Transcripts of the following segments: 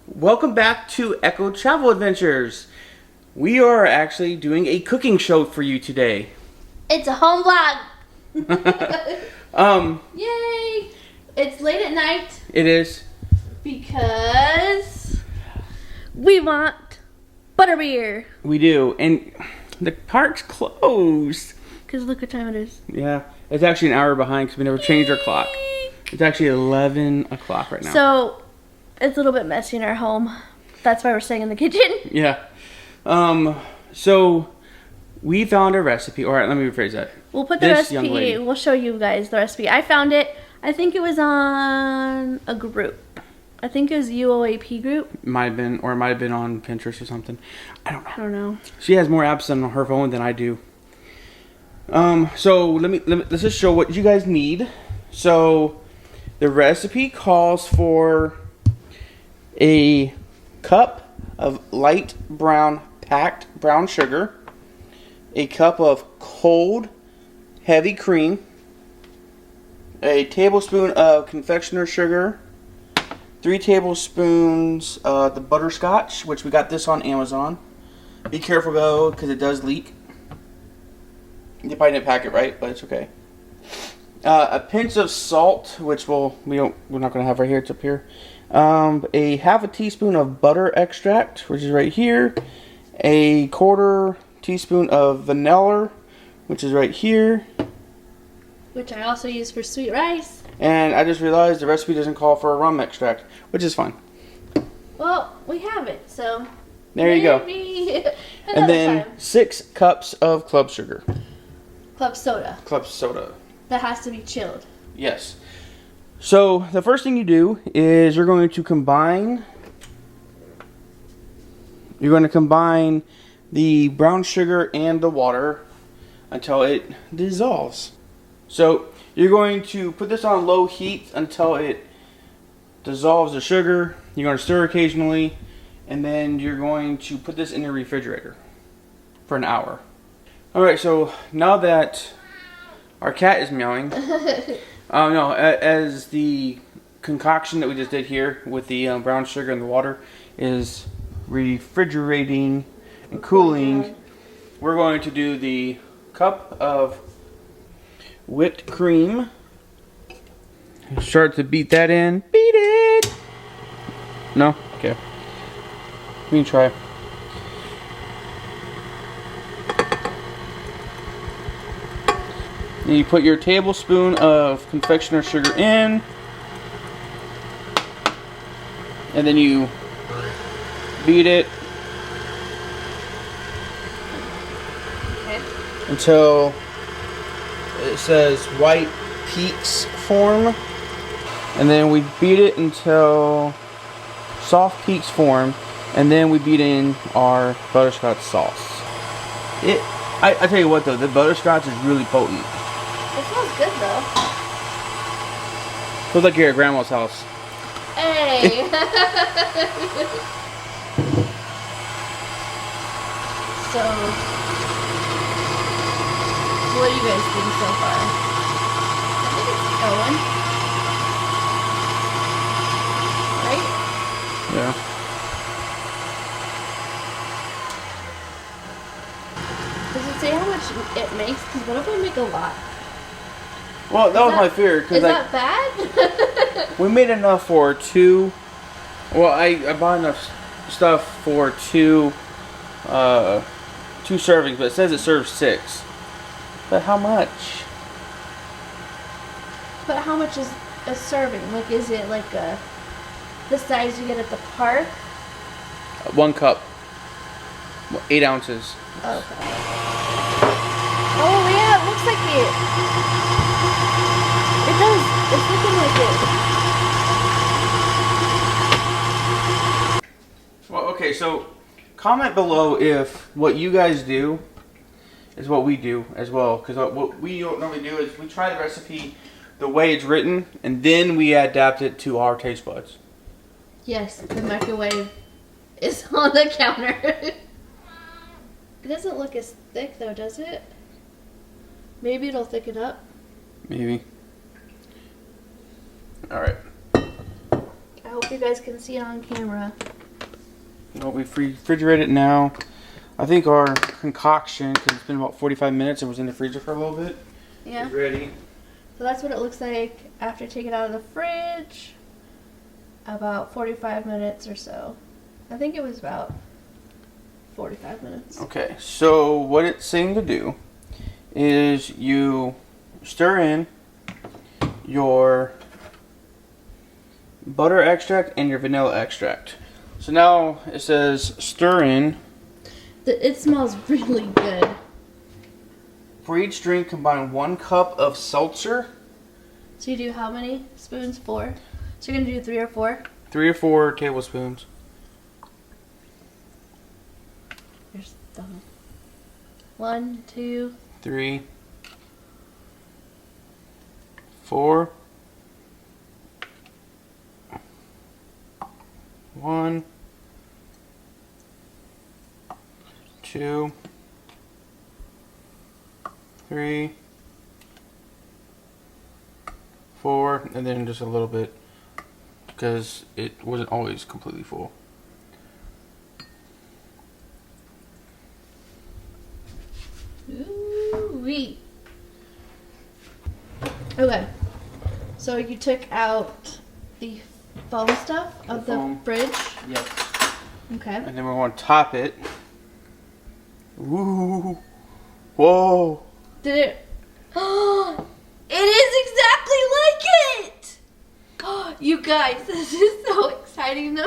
Welcome back to Echo Travel Adventures. We are actually doing a cooking show for you today. It's a home vlog. Yay! It's late at night. It is. Because we want Butterbeer. We do. And the park's closed. Because look what time it is. Yeah. It's actually an hour behind because we never changed our clock. It's actually 11 o'clock right now. So, it's a little bit messy in our home. That's why we're staying in the kitchen. Yeah. So, we found a recipe. Alright, let me rephrase that. We'll put the recipe. We'll show you guys the recipe. I found it. I think it was on a group. I think it was UOAP group. Might have been, or it might have been on Pinterest or something. I don't know. She has more apps on her phone than I do. So let's just show what you guys need. So the recipe calls for a cup of light brown packed brown sugar, a cup of cold heavy cream, a tablespoon of confectioner sugar, 3 tablespoons of the butterscotch, which we got this on Amazon. Be careful though, because it does leak. You probably didn't pack it right, but it's okay. A pinch of salt, which we're not gonna have right here. It's up here. A half a teaspoon of butter extract, which is right here. A 1/4 teaspoon of vanilla, which is right here. Which I also use for sweet rice. And I just realized the recipe doesn't call for a rum extract, which is fine. Well, we have it, so there you go. And then time. 6 cups of club sugar. Club soda. Club soda. That has to be chilled. Yes. So the first thing you do is you're going to combine the brown sugar and the water until it dissolves. So you're going to put this on low heat until it dissolves the sugar. You're going to stir occasionally, and then you're going to put this in the refrigerator for an hour. Alright, so now that our cat is meowing, as the concoction that we just did here with the brown sugar and the water is refrigerating and cooling, we're going to do the cup of whipped cream. Start to beat that in. Beat it! No? Okay. We can try. And you put your tablespoon of confectioner sugar in. And then you beat it until it says white peaks form, and then we beat it until soft peaks form, and then we beat in our butterscotch sauce. I tell you what though, the butterscotch is really potent. It smells good though. Feels like you're at grandma's house. Hey! So, what do you guys think so far? I think it's going. Right? Yeah. Does it say how much it makes? Because what if we make a lot? Well, that was my fear. Is that bad? We made enough for 2. Well, I bought enough stuff for 2 servings, but it says it serves 6. But how much? But how much is a serving? Like, is it like the size you get at the park? 1 cup. 8 ounces. Okay. Oh yeah, it looks like it. It does. It's looking like it. Well, okay, so comment below if what you guys do is what we do as well. Because what we normally do is we try the recipe the way it's written, and then we adapt it to our taste buds. Yes, the microwave is on the counter. It doesn't look as thick though, does it? Maybe it'll thicken up. Maybe. Alright. I hope you guys can see it on camera. Well, we refrigerate it now. I think our concoction, because it's been about 45 minutes and was in the freezer for a little bit, Yeah. is ready. So that's what it looks like after taking it out of the fridge. About 45 minutes or so. I think it was about 45 minutes. Okay, so what it's saying to do is you stir in your butter extract and your vanilla extract. So now it says stir in. It smells really good. For each drink, combine 1 cup of seltzer. So you do how many spoons? 4? So you're going to do 3 or 4? 3 or 4 tablespoons. Here's the 1, 2, 3, 4. 1, 2, 3, 4, and then just a little bit because it wasn't always completely full. Ooh-wee. Okay. So you took out the foam stuff of the fridge? Yes. Okay. And then we're going to top it. Ooh. Whoa. Did it? Oh, it is exactly like it! Oh, you guys, this is so exciting.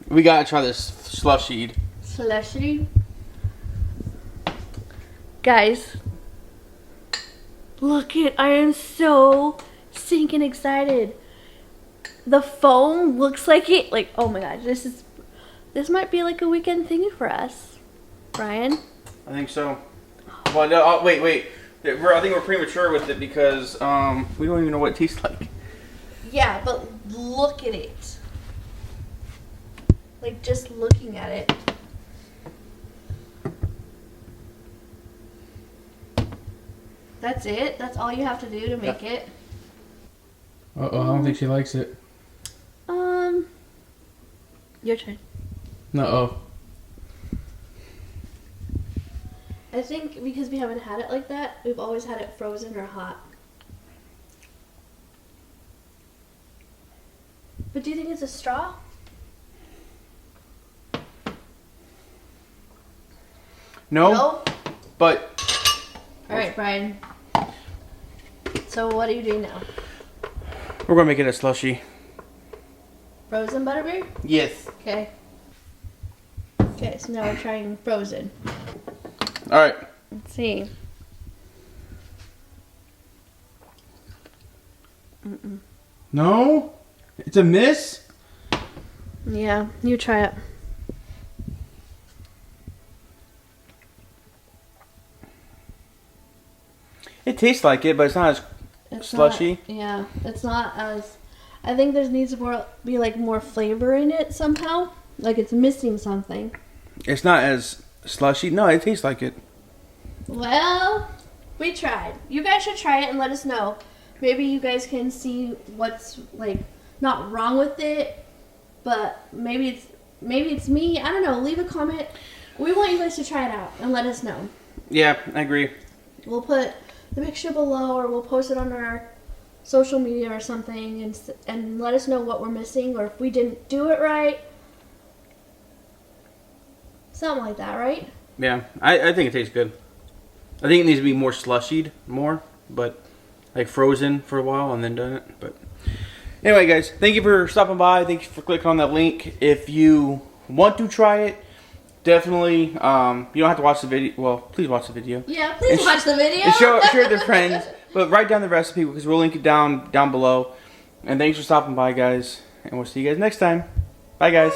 We got to try this slushied. Slushy. Guys, look it. I am so stinking excited. The foam looks like it. Like, oh my gosh, this might be like a weekend thing for us, Brian. I think so. Well, no, wait. I think we're premature with it because we don't even know what it tastes like. Yeah, but look at it. Like, just looking at it. That's it? That's all you have to do to make it? Uh-oh, I don't think she likes it. Your turn. Uh-oh. I think because we haven't had it like that, we've always had it frozen or hot. But do you think it's a straw? No? But... Alright, Brian. So what are you doing now? we're going to make it a slushie. Frozen butterbeer? Yes. Okay. Okay, so now we're trying frozen. Alright. Let's see. No? It's a miss? Yeah, you try it. It tastes like it, but it's not as slushy. Yeah, it's not as... I think there needs to be like more flavor in it somehow. Like it's missing something. It's not as slushy. No, it tastes like it. Well, we tried. You guys should try it and let us know. Maybe you guys can see what's like not wrong with it, but maybe it's me. I don't know. Leave a comment. We want you guys to try it out and let us know. Yeah, I agree. We'll put the picture below, or we'll post it on our social media or something, and let us know what we're missing, or if we didn't do it right. Something like that, right? Yeah, I think it tastes good. I think it needs to be more slushied more, but like frozen for a while and then done it. But anyway, guys, thank you for stopping by. Thank you for clicking on that link. If you want to try it, definitely, you don't have to watch the video. Well, please watch the video. Yeah, please watch the video. And share it with friends. But write down the recipe because we'll link it down below. And thanks for stopping by, guys. And we'll see you guys next time. Bye, guys.